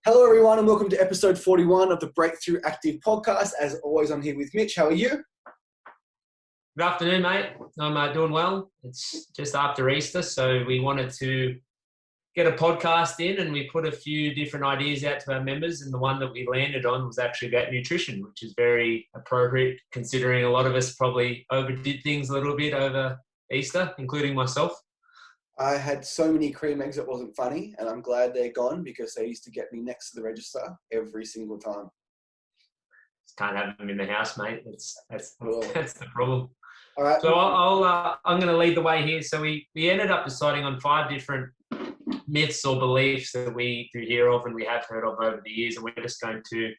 Hello, everyone, and welcome to episode 41 of the Break-Thru Active podcast. As always, I'm here with Mitch. How are you? Good afternoon, mate. I'm doing well. It's just after Easter, so we wanted to get a podcast in and we put a few different ideas out to our members, and the one that we landed on was actually about nutrition, which is very appropriate considering a lot of us probably overdid things a little bit over Easter, including myself. I had so many cream eggs it wasn't funny, and I'm glad they're gone because they used to get me next to the register every single time. Just can't have them in the house, mate. That's the problem. All right. So I'm going to lead the way here. So we ended up deciding on 5 different myths or beliefs that we do hear of and we have heard of over the years, and we're just going to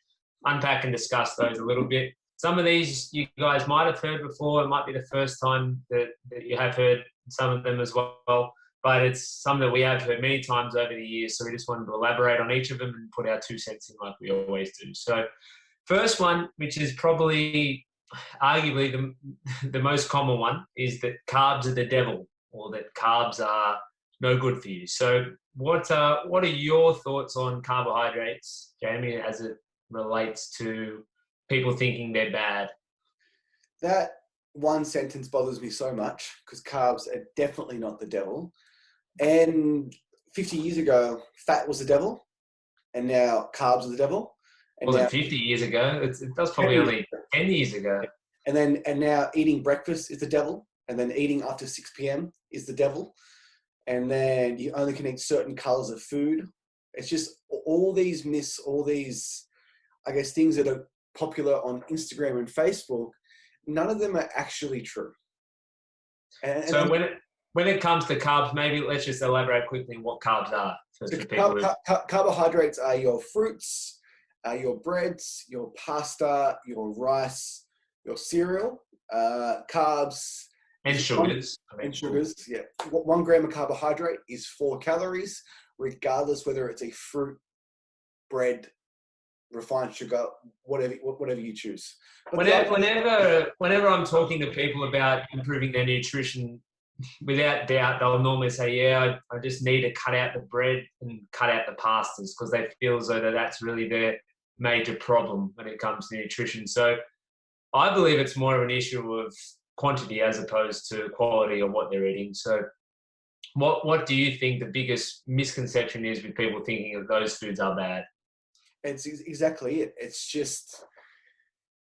unpack and discuss those a little bit. Some of these you guys might have heard before. It might be the first time that you have heard some of them as well, but it's some that we have heard many times over the years. So we just wanted to elaborate on each of them and put our 2 cents in like we always do. So first one, which is probably arguably the most common one, is that carbs are the devil, or that carbs are no good for you. So what are your thoughts on carbohydrates, Jamie, as it relates to people thinking they're bad? That one sentence bothers me so much because carbs are definitely not the devil. And 50 years ago, fat was the devil, and now carbs are the devil. And Well, now, 50 years ago, it was probably only 10 years ago. And now eating breakfast is the devil, and then eating after 6 p.m. is the devil. And then you only can eat certain colors of food. It's just all these myths, all these, I guess, things that are popular on Instagram and Facebook. None of them are actually true. So when it comes to carbs, maybe let's just elaborate quickly what carbs are. Carbohydrates are your fruits, your breads, your pasta, your rice, your cereal, carbs. And sugars. Yeah. 1 gram of carbohydrate is 4 calories, regardless whether it's a fruit, bread, refined sugar, whatever you choose. But whenever I'm talking to people about improving their nutrition, without doubt, they'll normally say, yeah, I just need to cut out the bread and cut out the pastas, because they feel as though that's really their major problem when it comes to nutrition. So I believe it's more of an issue of quantity as opposed to quality of what they're eating. So what do you think the biggest misconception is with people thinking that those foods are bad? It's exactly it. It's just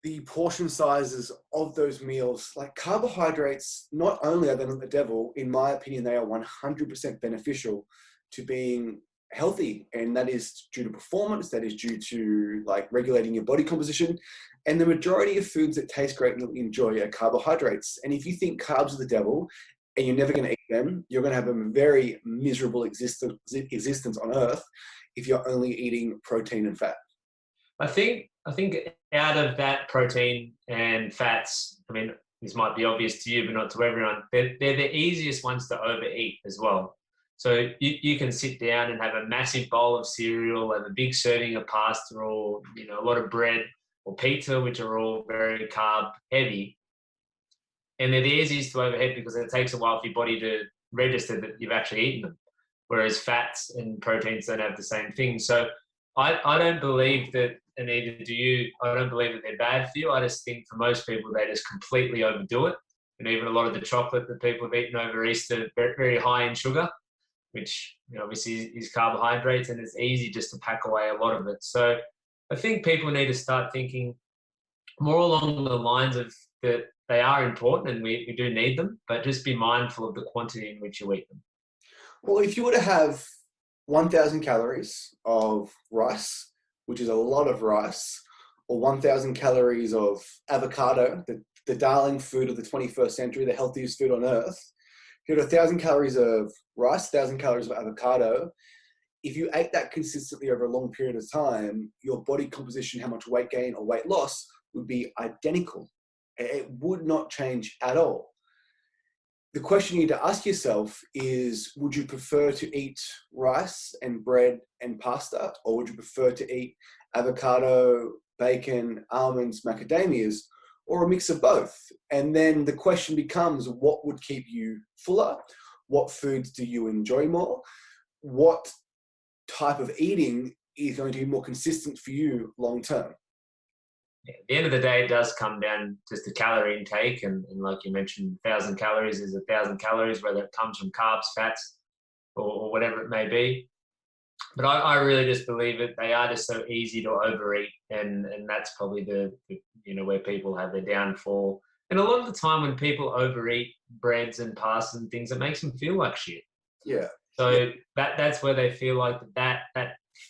the portion sizes of those meals. Like carbohydrates, not only are they not the devil, in my opinion, they are 100% beneficial to being healthy. And that is due to performance, that is due to like regulating your body composition. And the majority of foods that taste great and that we enjoy are carbohydrates. And if you think carbs are the devil and you're never going to eat them, you're going to have a very miserable existence on earth if you're only eating protein and fat. I think out of that protein and fats, I mean, this might be obvious to you, but not to everyone, they're the easiest ones to overeat as well. So you can sit down and have a massive bowl of cereal and a big serving of pasta, or a lot of bread or pizza, which are all very carb heavy. And they're the easiest to overeat because it takes a while for your body to register that you've actually eaten them. Whereas fats and proteins don't have the same thing. So I don't believe that, and neither do you, I don't believe that they're bad for you. I just think for most people, they just completely overdo it. And even a lot of the chocolate that people have eaten over Easter, very, very high in sugar, which obviously is carbohydrates, and it's easy just to pack away a lot of it. So I think people need to start thinking more along the lines of that they are important and we do need them, but just be mindful of the quantity in which you eat them. Well, if you were to have 1,000 calories of rice, which is a lot of rice, or 1,000 calories of avocado, the darling food of the 21st century, the healthiest food on earth, if you had 1,000 calories of rice, 1,000 calories of avocado, if you ate that consistently over a long period of time, your body composition, how much weight gain or weight loss would be identical. It would not change at all. The question you need to ask yourself is, would you prefer to eat rice and bread and pasta, or would you prefer to eat avocado, bacon, almonds, macadamias, or a mix of both? And then the question becomes, what would keep you fuller? What foods do you enjoy more? What type of eating is going to be more consistent for you long term. Yeah, at the end of the day, it does come down just to calorie intake, and like you mentioned, 1,000 calories is 1,000 calories, whether it comes from carbs, fats, or whatever it may be. But I really just believe that they are just so easy to overeat, and that's probably the where people have their downfall. And a lot of the time, when people overeat breads and pastas and things, it makes them feel like shit. Yeah. So yeah. that's where they feel like that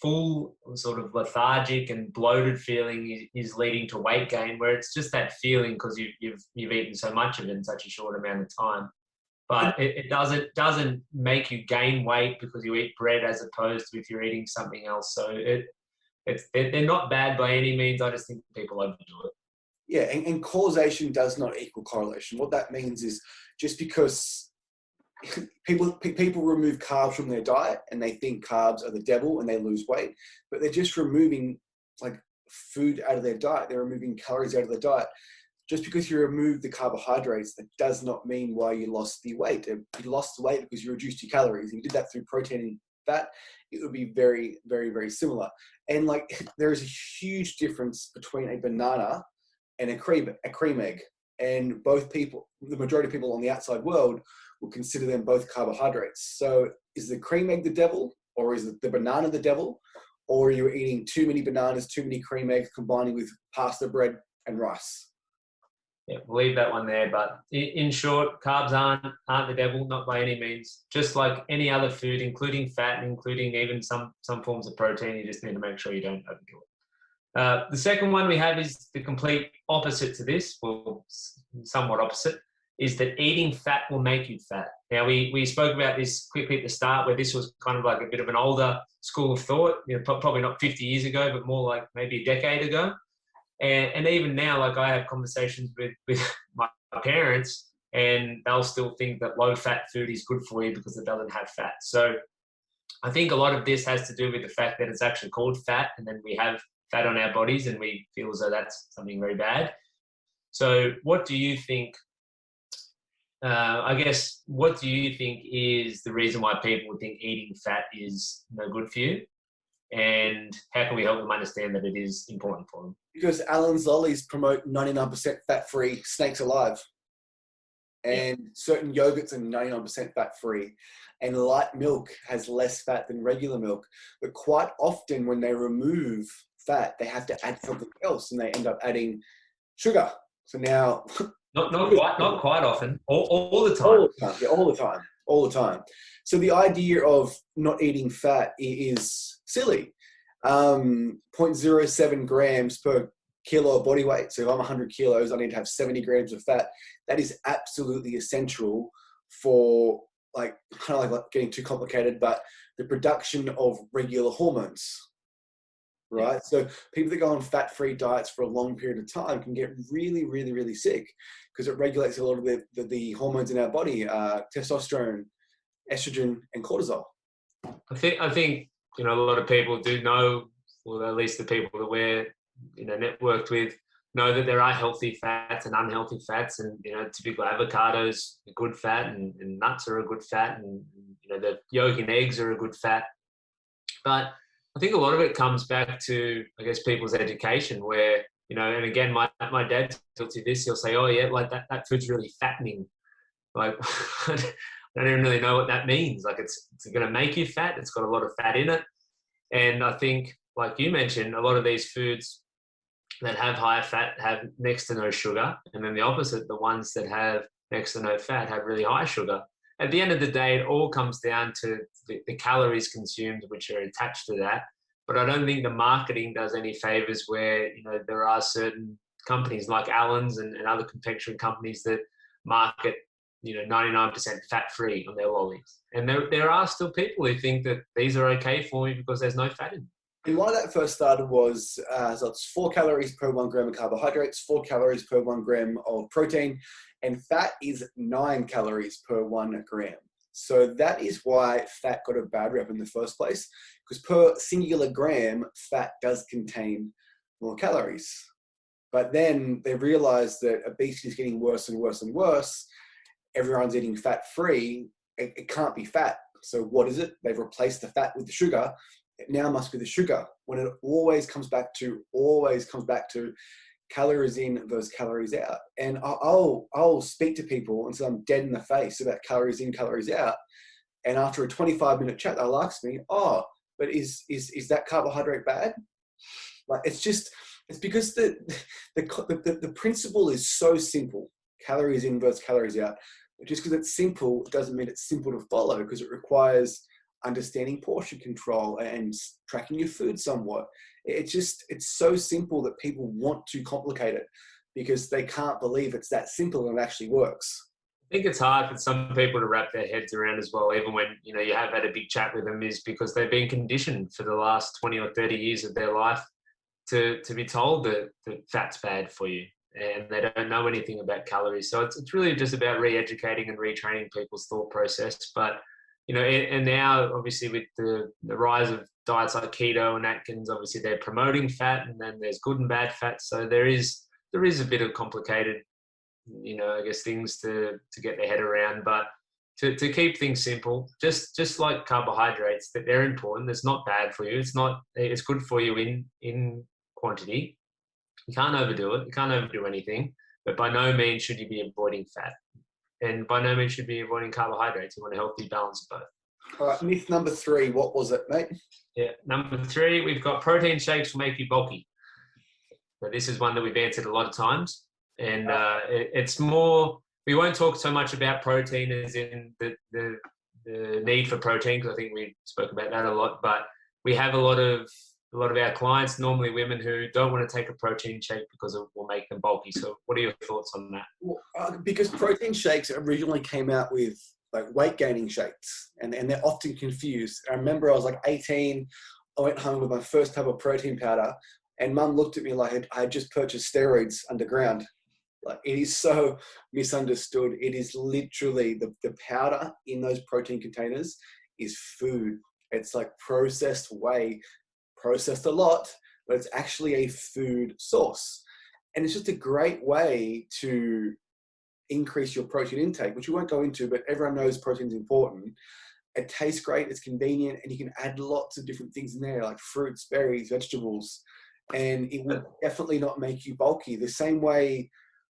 full sort of lethargic and bloated feeling is leading to weight gain, where it's just that feeling because you've eaten so much of it in such a short amount of time. But it doesn't make you gain weight because you eat bread, as opposed to if you're eating something else. So they're not bad by any means. I just think people overdo it. Yeah, and causation does not equal correlation. What that means is just because people remove carbs from their diet and they think carbs are the devil and they lose weight, but they're just removing like food out of their diet. They're removing calories out of their diet. Just because you remove the carbohydrates, that does not mean why you lost the weight. You lost the weight because you reduced your calories. If you did that through protein and fat, it would be very, very, very similar. And like there is a huge difference between a banana and a cream egg. And both people, the majority of people on the outside world, will consider them both carbohydrates. So is the cream egg the devil, or is the banana the devil? Or are you eating too many bananas, too many cream eggs, combining with pasta, bread, and rice? Yeah, we'll leave that one there. But in short, carbs aren't the devil, not by any means. Just like any other food, including fat, including even some forms of protein, you just need to make sure you don't overdo it. The second one we have is the complete opposite to this, well, somewhat opposite, is that eating fat will make you fat. Now, we spoke about this quickly at the start, where this was kind of like a bit of an older school of thought, probably not 50 years ago, but more like maybe a decade ago. And even now, like I have conversations with my parents, and they'll still think that low-fat food is good for you because it doesn't have fat. So I think a lot of this has to do with the fact that it's actually called fat, and then we have fat on our bodies and we feel as though that's something very bad. So what do you think, what do you think is the reason why people would think eating fat is no good for you? And how can we help them understand that it is important for them? Because Allen's Lollies promote 99% fat-free snakes alive. And certain yogurts are 99% fat-free. And light milk has less fat than regular milk. But quite often when they remove fat, they have to add something else, and they end up adding sugar. So now... Not quite often. All the time. All the time. Yeah, all the time. So the idea of not eating fat is silly. 0.07 grams per kilo of body weight. So if I'm 100 kilos, I need to have 70 grams of fat. That is absolutely essential for like, kind of like getting too complicated, but the production of regular hormones. Right? So people that go on fat-free diets for a long period of time can get really, really, really sick because it regulates a lot of the hormones in our body, testosterone, estrogen, and cortisol. I think a lot of people do know, or at least the people that we're networked with, know that there are healthy fats and unhealthy fats, and typically avocados are good fat, and nuts are a good fat, and the yolk in eggs are a good fat. But I think a lot of it comes back to, I guess, people's education, where, and again, my dad tells you this, he'll say, oh yeah, like that food's really fattening. Like, I don't even really know what that means. Like it's going to make you fat. It's got a lot of fat in it. And I think, like you mentioned, a lot of these foods that have higher fat have next to no sugar. And then the opposite, the ones that have next to no fat have really high sugar. At the end of the day, it all comes down to the calories consumed, which are attached to that. But I don't think the marketing does any favors where, there are certain companies like Allen's and other confectionery companies that market, 99% fat-free on their lollies. And there are still people who think that these are okay for me because there's no fat in them. And why that first started was, so it's 4 calories per 1 gram of carbohydrates, 4 calories per 1 gram of protein, and fat is 9 calories per 1 gram. So that is why fat got a bad rep in the first place, because per singular gram, fat does contain more calories. But then they realized that obesity is getting worse and worse and worse. Everyone's eating fat-free. It can't be fat. So what is it? They've replaced the fat with the sugar, It now must be the sugar, when it always comes back to calories in versus calories out. And I'll speak to people until I'm dead in the face about calories in, calories out. And after a 25-minute chat, they'll ask me, "Oh, but is that carbohydrate bad?" Like, it's because the principle is so simple: calories in versus calories out. But just because it's simple doesn't mean it's simple to follow, because it requires understanding portion control and tracking your food somewhat. It's so simple that people want to complicate it because they can't believe it's that simple and it actually works. I think it's hard for some people to wrap their heads around as well, even when, you know, you have had a big chat with them, is because they've been conditioned for the last 20 or 30 years of their life to be told that fat's bad for you, and they don't know anything about calories. So it's really just about re-educating and retraining people's thought process. But, you know, and now obviously with the rise of diets like keto and Atkins, obviously they're promoting fat, and then there's good and bad fat. So there is a bit of complicated, you know, I guess things to get their head around. But to keep things simple, just like carbohydrates, that they're important. It's not bad for you. It's good for you in quantity. You can't overdo it. You can't overdo anything. But by no means should you be avoiding fat. And by no means should you be avoiding carbohydrates. You want a healthy balance of both. All right, myth number 3, what was it, mate? Yeah, number 3, we've got protein shakes will make you bulky. So this is one that we've answered a lot of times. And it's more, we won't talk so much about protein as in the need for protein, because I think we spoke about that a lot. But we have a lot of our clients, normally women, who don't want to take a protein shake because it will make them bulky. So what are your thoughts on that? Well, because protein shakes originally came out with like weight gaining shakes, and they're often confused. I remember I was like 18, I went home with my first tub of protein powder, and mum looked at me like I had just purchased steroids underground. Like, it is so misunderstood. It is literally the powder in those protein containers is food. It's like processed whey, processed a lot, but it's actually a food source. And it's just a great way to increase your protein intake, which we won't go into, but everyone knows protein is important. It tastes great, it's convenient, and you can add lots of different things in there, like fruits, berries, vegetables, and it will definitely not make you bulky. The same way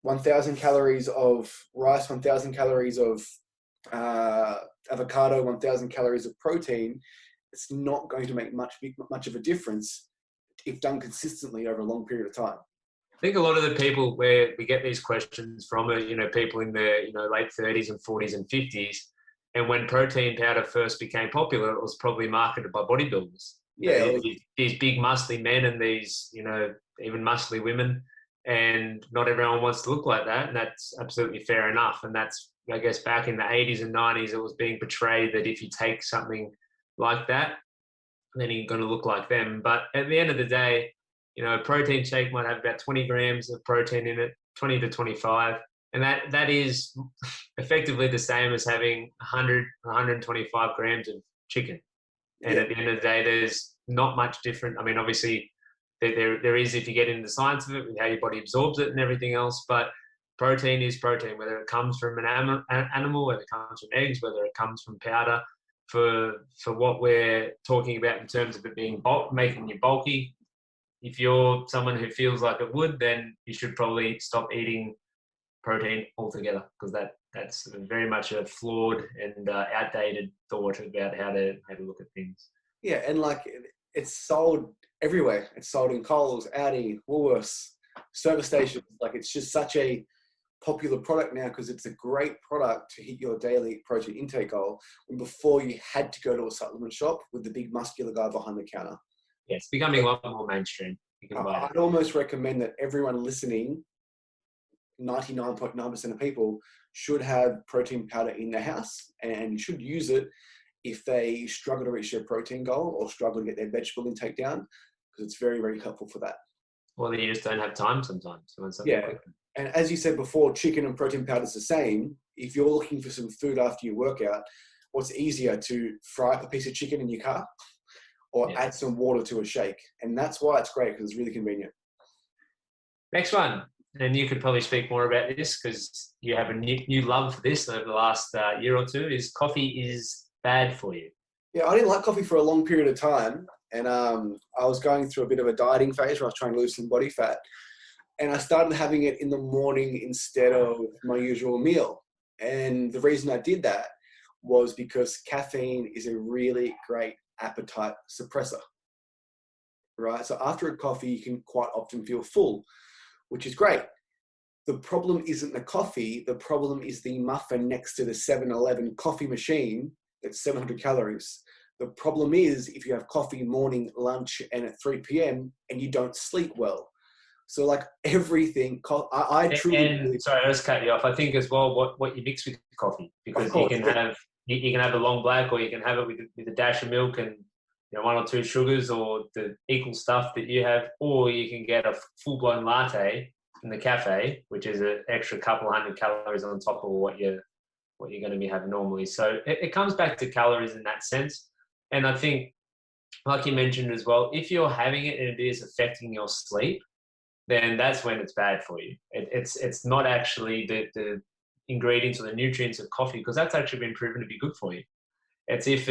1,000 calories of rice, 1,000 calories of avocado, 1,000 calories of protein, it's not going to make much of a difference if done consistently over a long period of time. I think a lot of the people where we get these questions from are, you know, people in their, you know, late 30s and 40s and 50s. And when protein powder first became popular, it was probably marketed by bodybuilders. Yeah. These big muscly men and these, you know, even muscly women. And not everyone wants to look like that. And that's absolutely fair enough. And that's, I guess, back in the 80s and 90s, it was being portrayed that if you take something like that, then you're going to look like them. But at the end of the day, you know, a protein shake might have about 20 grams of protein in it, 20 to 25. And that is effectively the same as having 100, 125 grams of chicken. And at the end of the day, there's not much different. I mean, obviously, there is, if you get into the science of it, with how your body absorbs it and everything else. But protein is protein, whether it comes from an animal, whether it comes from eggs, whether it comes from powder. For what we're talking about in terms of it being making you bulky, if you're someone who feels like it would, then you should probably stop eating protein altogether, because that's very much a flawed and outdated thought about how to look at things. Yeah, and like it's sold everywhere. It's sold in Coles, Aldi, Woolworths, service stations. Like, it's just such a popular product now because it's a great product to hit your daily protein intake goal, when before you had to go to a supplement shop with the big muscular guy behind the counter. Yeah, it's becoming a lot more mainstream. I'd almost recommend that everyone listening, 99.9% of people, should have protein powder in their house and should use it if they struggle to reach their protein goal or struggle to get their vegetable intake down, because it's very, very helpful for that. Well, you just don't have time sometimes. Yeah. Quick. And as you said before, chicken and protein powder is the same. If you're looking for some food after your workout, what's easier, to fry up a piece of chicken in your car or add some water to a shake? And that's why it's great, because it's really convenient. Next one, and you could probably speak more about this because you have a new love for this over the last year or two, is coffee is bad for you. Yeah, I didn't like coffee for a long period of time. and I was going through a bit of a dieting phase where I was trying to lose some body fat, and I started having it in the morning instead of my usual meal. And the reason I did that was because caffeine is a really great appetite suppressor, right? So after a coffee, you can quite often feel full, which is great. The problem isn't the coffee. The problem is the muffin next to the 7-Eleven coffee machine that's 700 calories. The problem is if you have coffee morning, lunch, and at 3 p.m. and you don't sleep well. So like everything, I truly believe. Sorry, I just cut you off. I think as well what you mix with coffee, because Course, you can have a long black, or you can have it with a dash of milk and 1 or 2 sugars, or the equal stuff that you have, or you can get a full blown latte from the cafe, which is an extra couple hundred calories on top of what you're going to be having normally. So it comes back to calories in that sense. And I think, like you mentioned as well, if you're having it and it is affecting your sleep, then that's when it's bad for you. It's not actually the ingredients or the nutrients of coffee, because that's actually been proven to be good for you. It's if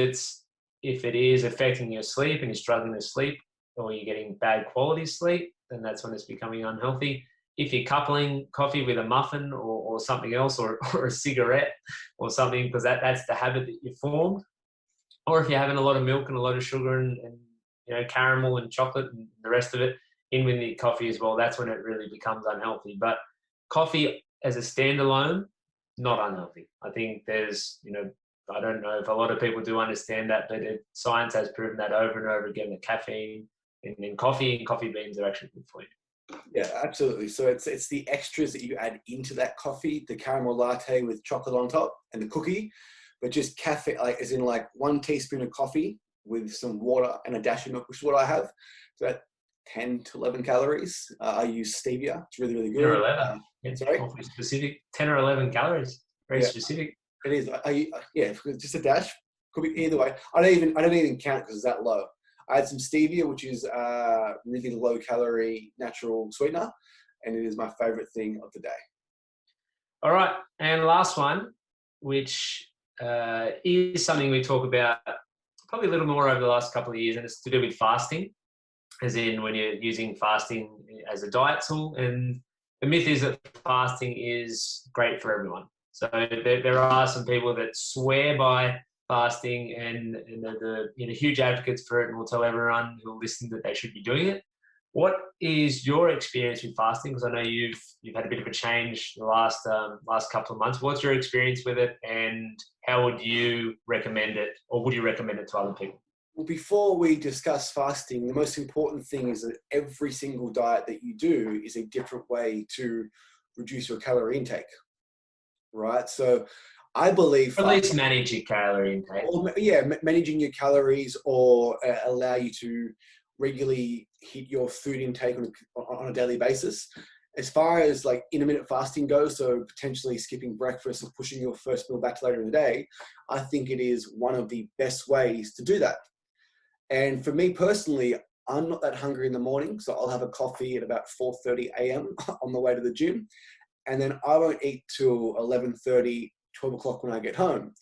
it is affecting your sleep and you're struggling to sleep, or you're getting bad quality sleep, then that's when it's becoming unhealthy. If you're coupling coffee with a muffin or something else, or a cigarette or something, because that's the habit that you formed, or if you're having a lot of milk and a lot of sugar and caramel and chocolate and the rest of it in with the coffee as well, that's when it really becomes unhealthy. But coffee as a standalone, not unhealthy. I think there's, I don't know if a lot of people do understand that, but science has proven that over and over again, that caffeine in coffee and coffee beans are actually good for you. Yeah, absolutely. So it's the extras that you add into that coffee, the caramel latte with chocolate on top and the cookie, but just caffeine, like as in like 1 teaspoon of coffee with some water and a dash of milk, which is what I have. So that 10 to 11 calories. I use stevia. It's really, really good. 10 or 11. Sorry? Coffee specific. 10 or 11 calories. Very specific. It is. Yeah, just a dash. Could be either way. I don't even count because it's that low. I had some stevia, which is really low calorie natural sweetener, and it is my favorite thing of the day. All right, and last one, which is something we talk about probably a little more over the last couple of years, and it's to do with fasting, as in when you're using fasting as a diet tool. And the myth is that fasting is great for everyone. So there are some people that swear by fasting and they're the huge advocates for it, and will tell everyone who will listen that they should be doing it. What is your experience with fasting? Because I know you've had a bit of a change the last couple of months. What's your experience with it, and how would you recommend it, or would you recommend it to other people? Well, before we discuss fasting, the most important thing is that every single diet that you do is a different way to reduce your calorie intake, right? So I believe... Or at least manage your calorie intake. Managing your calories, or allow you to regularly hit your food intake on a daily basis. As far as like intermittent fasting goes, so potentially skipping breakfast and pushing your first meal back to later in the day, I think it is one of the best ways to do that. And for me personally, I'm not that hungry in the morning, so I'll have a coffee at about 4:30 a.m. on the way to the gym, and then I won't eat till 11:30, 12 o'clock when I get home.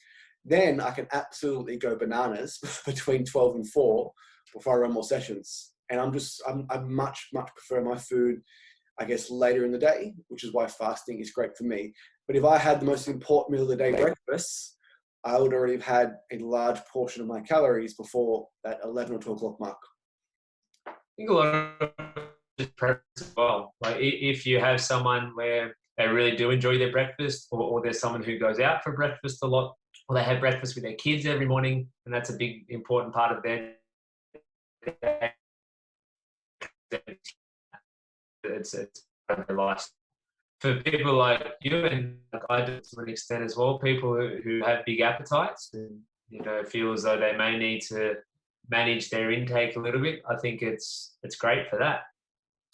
Then I can absolutely go bananas between 12 and 4 before I run more sessions. And I much prefer my food, I guess, later in the day, which is why fasting is great for me. But if I had the most important meal of the day, breakfast, I would already have had a large portion of my calories before that 11 or 12 o'clock mark. I think a lot of it's preference as well. Like if you have someone where they really do enjoy their breakfast, or there's someone who goes out for breakfast a lot, or they have breakfast with their kids every morning, and that's a big important part of their day. It's part of their life. For people like you, and like I do to an extent as well, people who have big appetites and feel as though they may need to manage their intake a little bit, I think it's great for that.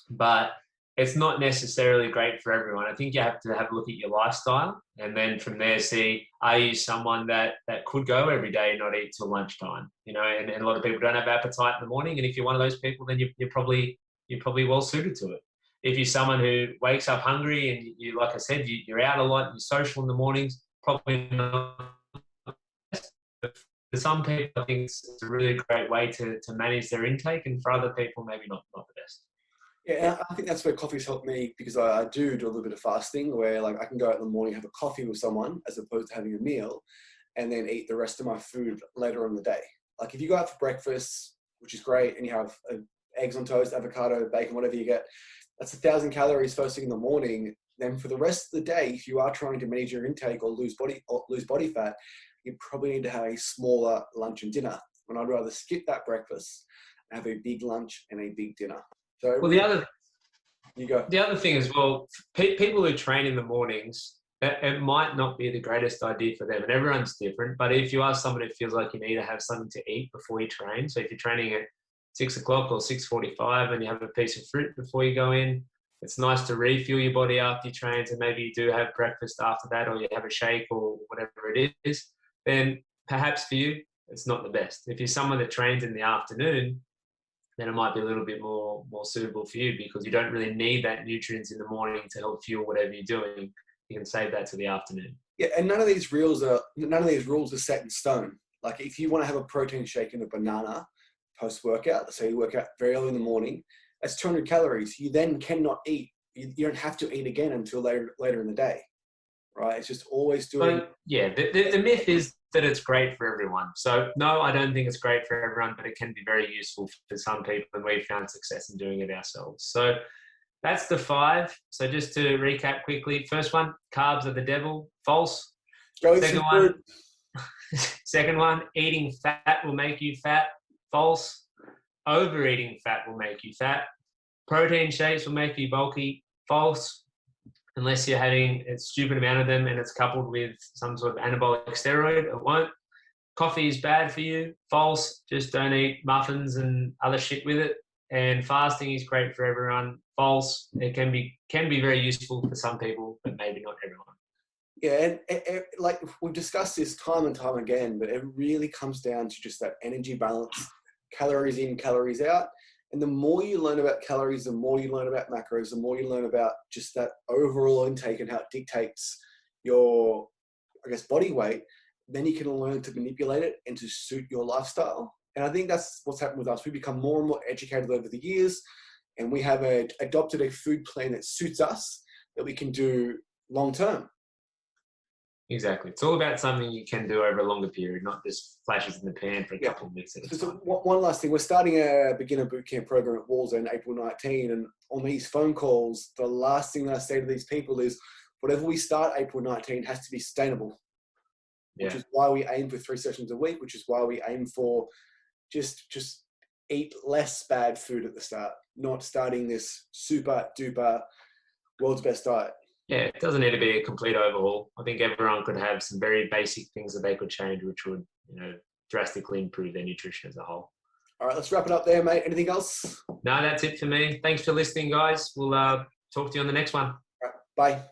But it's not necessarily great for everyone. I think you have to have a look at your lifestyle, and then from there see, are you someone that could go every day and not eat till lunchtime? And a lot of people don't have appetite in the morning, and if you're one of those people, then you're probably well suited to it. If you're someone who wakes up hungry and you, like I said, you're out a lot, you're social in the mornings, probably not some people, I think it's a really great way to manage their intake, and for other people, maybe not the best. Yeah, I think that's where coffee's helped me, because I do a little bit of fasting where like I can go out in the morning, have a coffee with someone as opposed to having a meal, and then eat the rest of my food later in the day. Like if you go out for breakfast, which is great, and you have eggs on toast, avocado, bacon, whatever you get, that's 1,000 calories first thing in the morning. Then for the rest of the day, if you are trying to manage your intake or lose body fat, you probably need to have a smaller lunch and dinner. And I'd rather skip that breakfast and have a big lunch and a big dinner. So Well, you go. the other thing as well, people who train in the mornings, it might not be the greatest idea for them, and everyone's different. But if you are someone who feels like you need to have something to eat before you train, so if you're training at 6 o'clock or 6:45 and you have a piece of fruit before you go in, it's nice to refuel your body after you train. So maybe you do have breakfast after that, or you have a shake or whatever it is. Then perhaps for you, it's not the best. If you're someone that trains in the afternoon, then it might be a little bit more suitable for you, because you don't really need that nutrients in the morning to help fuel whatever you're doing. You can save that to the afternoon. Yeah, and none of these rules are set in stone. Like if you want to have a protein shake and a banana post workout, let's say you work out very early in the morning, that's 200 calories. You then cannot eat. You don't have to eat again until later in the day, right? It's just always doing. But yeah, the myth is that it's great for everyone. So no, I don't think it's great for everyone, but it can be very useful for some people, and we've found success in doing it ourselves. So that's the 5. So just to recap quickly, first one, carbs are the devil. False. Second one, eating fat will make you fat. False. Overeating fat will make you fat. Protein shakes will make you bulky. False. Unless you're having a stupid amount of them and it's coupled with some sort of anabolic steroid, it won't. Coffee is bad for you. False. Just don't eat muffins and other shit with it. And fasting is great for everyone. False. It can be very useful for some people, but maybe not everyone. Yeah, and like we've discussed this time and time again, but it really comes down to just that energy balance, calories in, calories out. And the more you learn about calories, the more you learn about macros, the more you learn about just that overall intake and how it dictates your, I guess, body weight, then you can learn to manipulate it and to suit your lifestyle. And I think that's what's happened with us. We become more and more educated over the years, and we have adopted a food plan that suits us, that we can do long term. Exactly. It's all about something you can do over a longer period, not just flashes in the pan for a couple of weeks at a time. So one last thing, we're starting a beginner bootcamp program at Walls in April 19, and on these phone calls, the last thing that I say to these people is, whatever we start April 19 has to be sustainable, which is why we aim for 3 sessions a week, which is why we aim for just eat less bad food at the start, not starting this super duper world's best diet. Yeah, it doesn't need to be a complete overhaul. I think everyone could have some very basic things that they could change, which would, drastically improve their nutrition as a whole. All right, let's wrap it up there, mate. Anything else? No, that's it for me. Thanks for listening, guys. We'll talk to you on the next one. All right, bye.